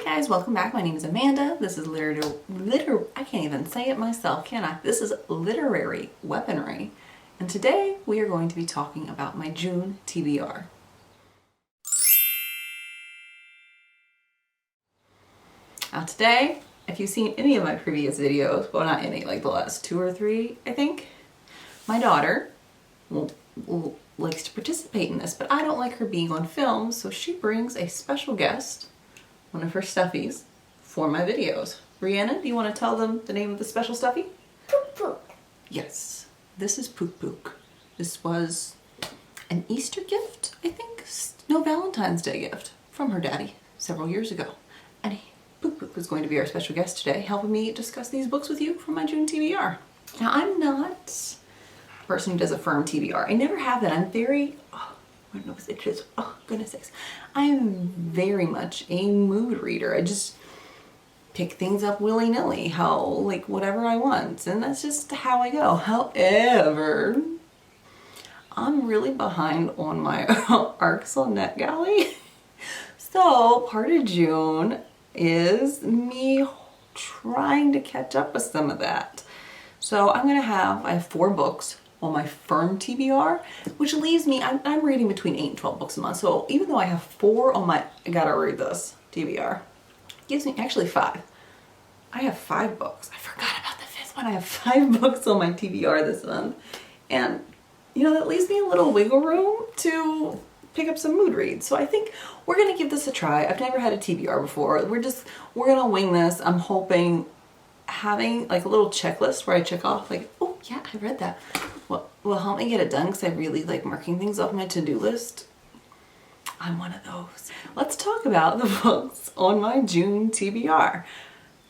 guys, welcome back. My name is Amanda. This is I can't even say it myself, can I? This is Literary Weaponry. And today we are going to be talking about my June TBR. Now today, if you've seen any of my previous videos, well not any, like the last 2 or 3, I think, my daughter likes to participate in this, but I don't like her being on film, so she brings a special guest, one of her stuffies, for my videos. Brianna, do you want to tell them the name of the special stuffy? Pook Pook. Yes, this is Pook Pook. This was an Easter gift, I think? No, Valentine's Day gift from her daddy several years ago. And Pook Pook is going to be our special guest today, helping me discuss these books with you from my June TBR. Now, I'm not a person who does a firm TBR. I never have that. I'm very, I don't know what it is. Oh, goodness sakes. I am very much a mood reader. I just pick things up willy-nilly, whatever I want. And that's just how I go. However, I'm really behind on my arcs on NetGalley. So part of June is me trying to catch up with some of that. So I have 4 books on my firm TBR, which leaves me, I'm reading between 8 and 12 books a month. So even though I have 4 on my, I gotta read this TBR, gives me actually 5. I have 5 books. I forgot about the 5th one. I have 5 books on my TBR this month. And that leaves me a little wiggle room to pick up some mood reads. So I think we're gonna give this a try. I've never had a TBR before. We're gonna wing this. I'm hoping having like a little checklist where I check off like, oh yeah, I read that. Will help me get it done because I really like marking things off my to-do list. I'm one of those. Let's talk about the books on my June TBR.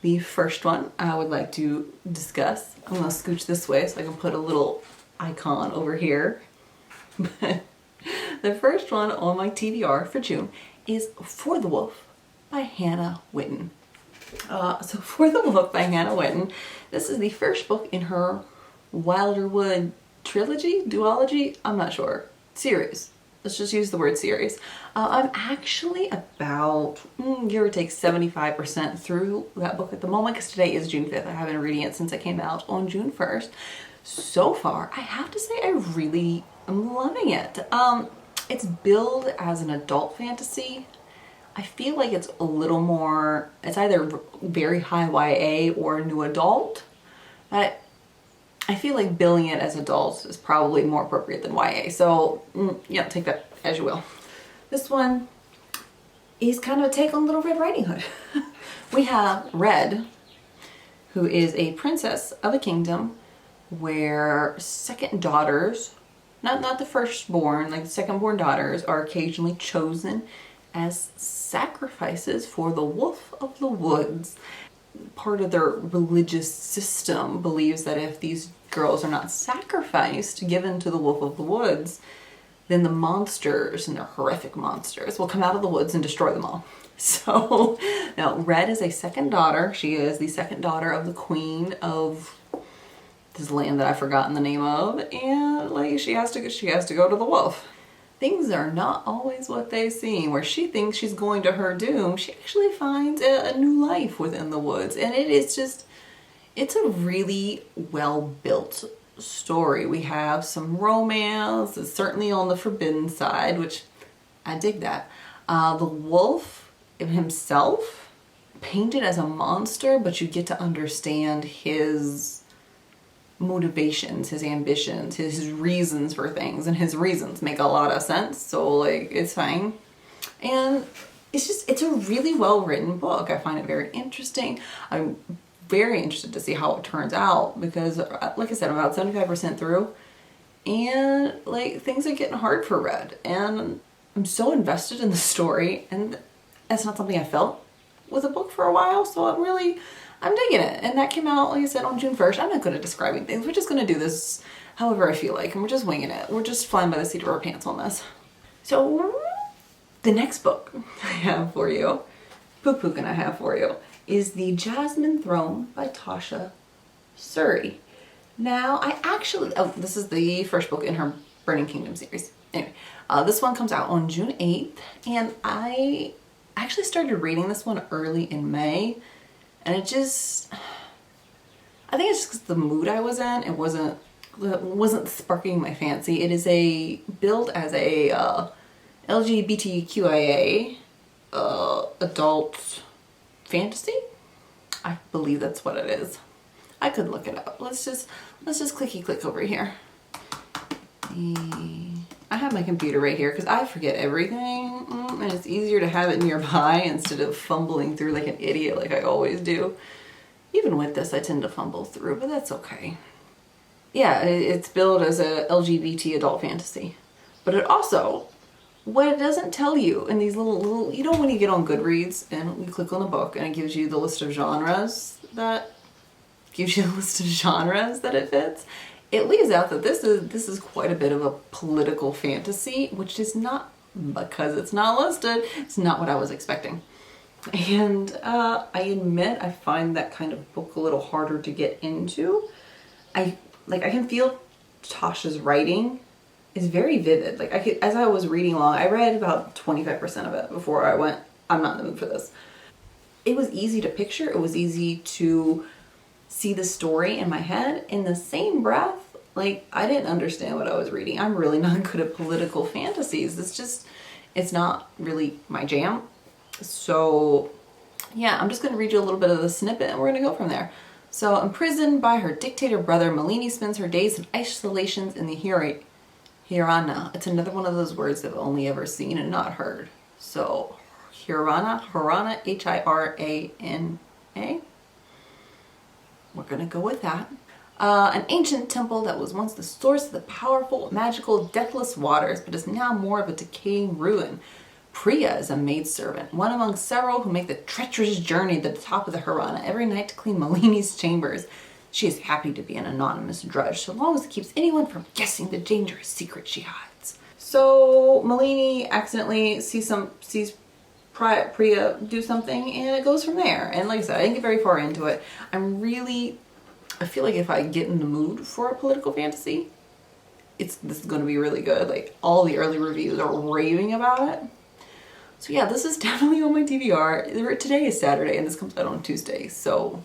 The first one I would like to discuss, I'm gonna scooch this way so I can put a little icon over here. The first one on my TBR for June is For the Wolf by Hannah Whitten. So For the Wolf by Hannah Whitten, this is the first book in her Wilderwood trilogy, duology, I'm not sure, series. Let's just use the word series. I'm actually about, give or take 75% through that book at the moment because today is June 5th. I haven't been reading it since it came out on June 1st. So far, I have to say I really am loving it. It's billed as an adult fantasy. I feel like it's a little more, it's either very high YA or new adult. But I feel like billing it as adults is probably more appropriate than YA. So, yeah, take that as you will. This one is kind of a take on Little Red Riding Hood. We have Red, who is a princess of a kingdom where second daughters, not the firstborn, like the second-born daughters, are occasionally chosen as sacrifices for the Wolf of the Woods. Part of their religious system believes that if these girls are not sacrificed, given to the Wolf of the Woods, then the monsters, and they're horrific monsters, will come out of the woods and destroy them all. So now Red is a second daughter. She is the second daughter of the queen of this land that I've forgotten the name of, and like she has to go to the wolf. Things are not always what they seem. Where she thinks she's going to her doom, she actually finds a new life within the woods. And it's a really well-built story. We have some romance. It's certainly on the forbidden side, which I dig that. The wolf himself, painted as a monster, but you get to understand his motivations, his ambitions, his reasons for things, and his reasons make a lot of sense, so like it's fine. And it's a really well written book. I find it very interesting. I'm very interested to see how it turns out because like I said, I'm about 75% through and like things are getting hard for Red, and I'm so invested in the story, and that's not something I felt with a book for a while, so I'm digging it. And that came out, like I said, on June 1st. I'm not good at describing things. We're just going to do this however I feel like, and we're just winging it. We're just flying by the seat of our pants on this. So the next book I have for you, Pook Pook and I have for you, is The Jasmine Throne by Tasha Suri. Now, this is the first book in her Burning Kingdom series. Anyway, this one comes out on June 8th, and I I actually started reading this one early in May, and I think it's just because the mood I was in, it wasn't sparking my fancy. It is billed as a LGBTQIA adult fantasy. I believe that's what it is. I could look it up. Let's just clicky click over here. I have my computer right here because I forget everything, and it's easier to have it nearby instead of fumbling through like an idiot like I always do. Even with this, I tend to fumble through, but that's okay. Yeah, it's billed as a LGBT adult fantasy, but it also, what it doesn't tell you in these little, you know, when you get on Goodreads and you click on a book and it gives you the list of genres that it fits, it leaves out that this is quite a bit of a political fantasy, which is not, because it's not listed, it's not what I was expecting. And I admit I find that kind of book a little harder to get into. I can feel Tasha's writing is very vivid. Like as I was reading along, I read about 25% of it before I went, I'm not in the mood for this. It was easy to picture, it was easy to see the story in my head. In the same breath, like, I didn't understand what I was reading. I'm really not good at political fantasies. It's not really my jam. So yeah, I'm just going to read you a little bit of the snippet and we're going to go from there. So, imprisoned by her dictator brother, Malini spends her days in isolations in the Hirana. It's another one of those words I've only ever seen and not heard. So, Hirana, Hirana, We're going to go with that. An ancient temple that was once the source of the powerful, magical, deathless waters, but is now more of a decaying ruin. Priya is a maidservant, one among several who make the treacherous journey to the top of the Hirana every night to clean Malini's chambers. She is happy to be an anonymous drudge, so long as it keeps anyone from guessing the dangerous secret she hides. So Malini accidentally sees Priya do something, and it goes from there. And like I said, I didn't get very far into it. I feel like if I get in the mood for a political fantasy, this is going to be really good. Like, all the early reviews are raving about it. So yeah, this is definitely on my TBR. Today is Saturday and this comes out on Tuesday, so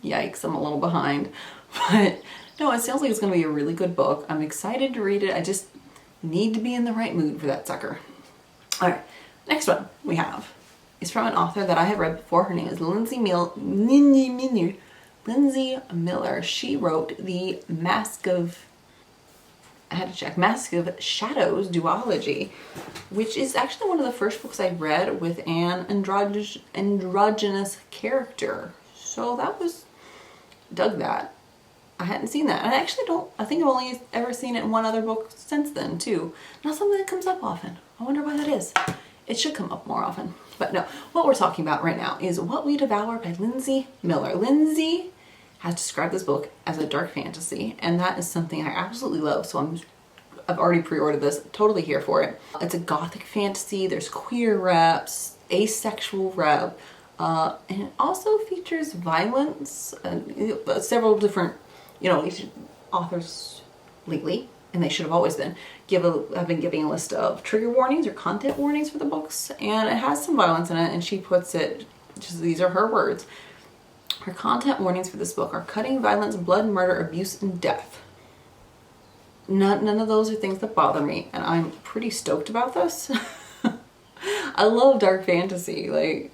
yikes, I'm a little behind. But no, it sounds like it's going to be a really good book. I'm excited to read it. I just need to be in the right mood for that sucker. Alright, next one we have is from an author that I have read before. Her name is Lindsay Miller. She wrote the Mask of Shadows duology, which is actually one of the first books I read with an androgynous character. So dug that. I hadn't seen that. And I think I've only ever seen it in one other book since then too. Not something that comes up often. I wonder why that is. It should come up more often. But no, what we're talking about right now is What We Devour by Lindsay Miller. Lindsay has described this book as a dark fantasy, and that is something I absolutely love, so I've already pre-ordered this, totally here for it. It's a gothic fantasy, there's queer reps, asexual rep, and it also features violence. Several different, authors lately, and they should have always been, have been giving a list of trigger warnings or content warnings for the books, and it has some violence in it, and she puts it, these are her words. Her content warnings for this book are cutting violence, blood, murder, abuse, and death. None of those are things that bother me, and I'm pretty stoked about this. I love dark fantasy. Like,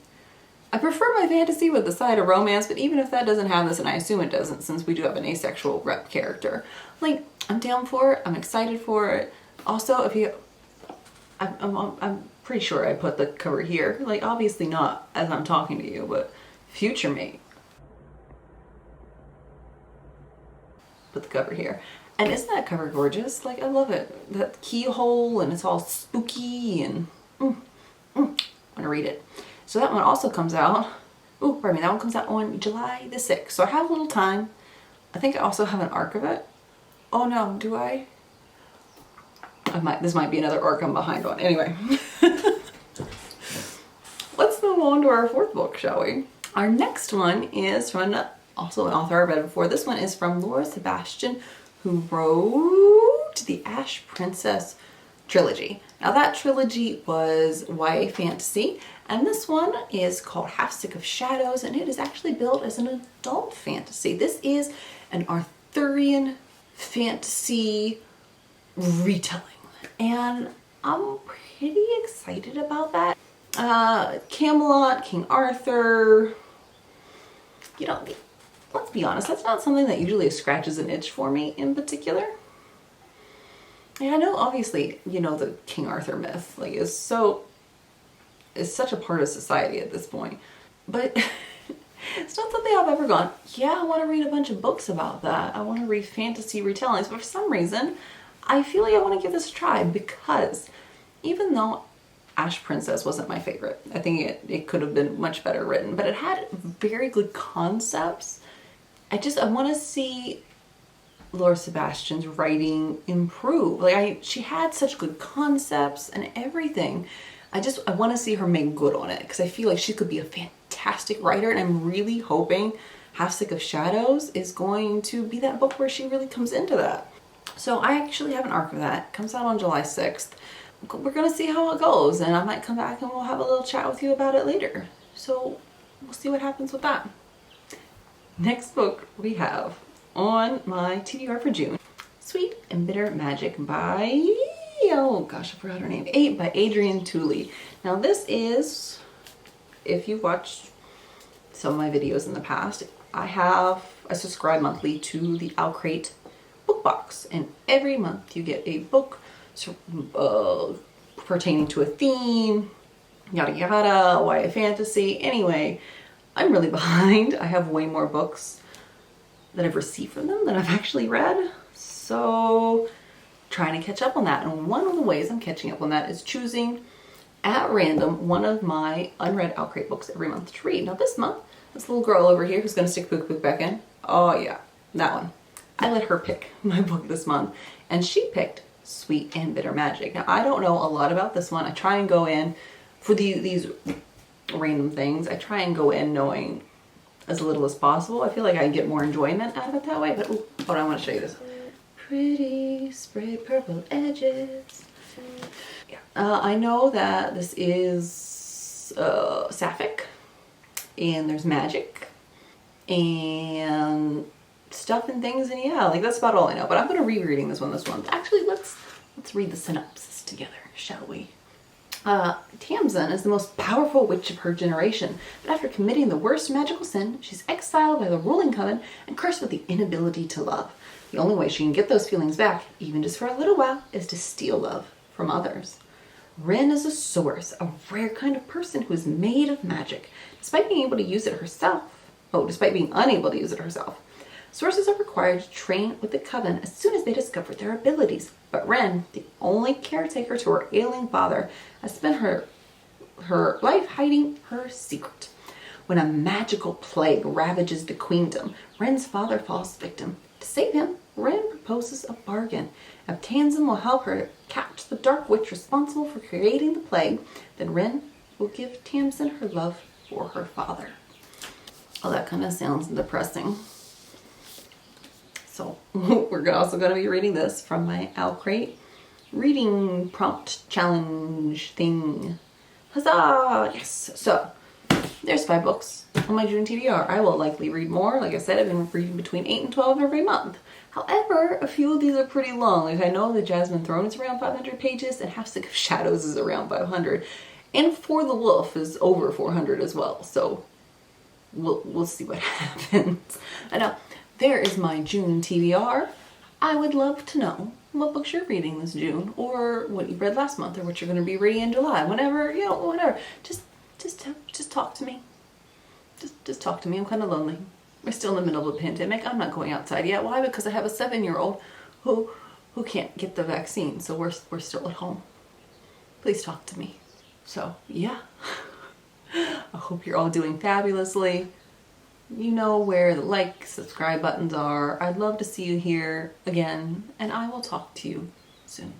I prefer my fantasy with the side of romance, but even if that doesn't have this, and I assume it doesn't since we do have an asexual rep character, like, I'm down for it. I'm excited for it. Also, I'm pretty sure I put the cover here. Like, obviously not as I'm talking to you, but Future Mate. Put the cover here. And isn't that cover gorgeous? Like, I love it. That keyhole, and it's all spooky, and I'm gonna read it. So that one also comes out, that one comes out on July the 6th. So I have a little time. I think I also have an arc of it. Oh no, do I? This might be another arc I'm behind on. Anyway. Let's move on to our fourth book, shall we? Our next one is from also an author I read before. This one is from Laura Sebastian, who wrote The Ash Princess trilogy. Now that trilogy was YA fantasy, and this one is called Half Stick of Shadows, and it is actually billed as an adult fantasy. This is an Arthurian fantasy retelling, and I'm pretty excited about that. Camelot, King Arthur, you know, let's be honest, that's not something that usually scratches an itch for me in particular. And I know obviously, you know, the King Arthur myth like is such a part of society at this point. But it's not something I've ever gone, yeah, I want to read a bunch of books about that. I want to read fantasy retellings. But for some reason, I feel like I want to give this a try, because even though Ash Princess wasn't my favorite, I think it could have been much better written, but it had very good concepts. I want to see Laura Sebastian's writing improve. Like she had such good concepts and everything. I want to see her make good on it, because I feel like she could be a fantastic writer, and I'm really hoping Half Stick of Shadows is going to be that book where she really comes into that. So I actually have an arc of that. It comes out on July 6th. We're gonna see how it goes, and I might come back and we'll have a little chat with you about it later. So we'll see what happens with that. Next book we have on my TBR for June, Sweet and Bitter Magic by, oh gosh, I forgot her name, by Adrienne Tooley. Now this is, if you've watched some of my videos in the past, I subscribe monthly to the OwlCrate book box, and every month you get a book pertaining to a theme, yada yada, YA fantasy. Anyway, I'm really behind. I have way more books that I've received from them than I've actually read, so trying to catch up on that. And one of the ways I'm catching up on that is choosing at random one of my unread OwlCrate books every month to read. Now this month, this little girl over here who's gonna stick Pook Pook back in, oh yeah, that one. I let her pick my book this month, and she picked Sweet and Bitter Magic. Now I don't know a lot about this one. I try and go in for these random things. I try and go in knowing as little as possible. I feel like I get more enjoyment out of it that way. But hold on, I want to show you this. Pretty spray purple edges. Yeah. I know that this is sapphic, and there's magic and stuff and things, and yeah, like that's about all I know. But I'm going to be reading this one this month. Actually, let's read the synopsis together, shall we? Tamsin is the most powerful witch of her generation, but after committing the worst magical sin, she's exiled by the ruling coven and cursed with the inability to love. The only way she can get those feelings back, even just for a little while, is to steal love from others. Ren is a source, a rare kind of person who is made of magic, despite being unable to use it herself. Sources are required to train with the coven as soon as they discover their abilities. But Ren, the only caretaker to her ailing father, has spent her life hiding her secret. When a magical plague ravages the queendom, Ren's father falls victim. To save him, Ren proposes a bargain. If Tamsin will help her catch the dark witch responsible for creating the plague, then Ren will give Tamsin her love for her father. Oh, that kind of sounds depressing. So we're also going to be reading this from my OwlCrate reading prompt challenge thing. Huzzah! Yes! So there's 5 books on my June TBR. I will likely read more. Like I said, I've been reading between 8 and 12 every month. However, a few of these are pretty long. Like I know the Jasmine Throne is around 500 pages, and Half Stick of Shadows is around 500. And For the Wolf is over 400 as well. So we'll see what happens. I know. There is my June TBR. I would love to know what books you're reading this June, or what you read last month, or what you're going to be reading in July. Whenever, whatever. Just talk to me. Just talk to me. I'm kind of lonely. We're still in the middle of a pandemic. I'm not going outside yet. Why? Because I have a 7-year-old who can't get the vaccine, so we're still at home. Please talk to me. So yeah. I hope you're all doing fabulously. You know where the like, subscribe buttons are. I'd love to see you here again, and I will talk to you soon.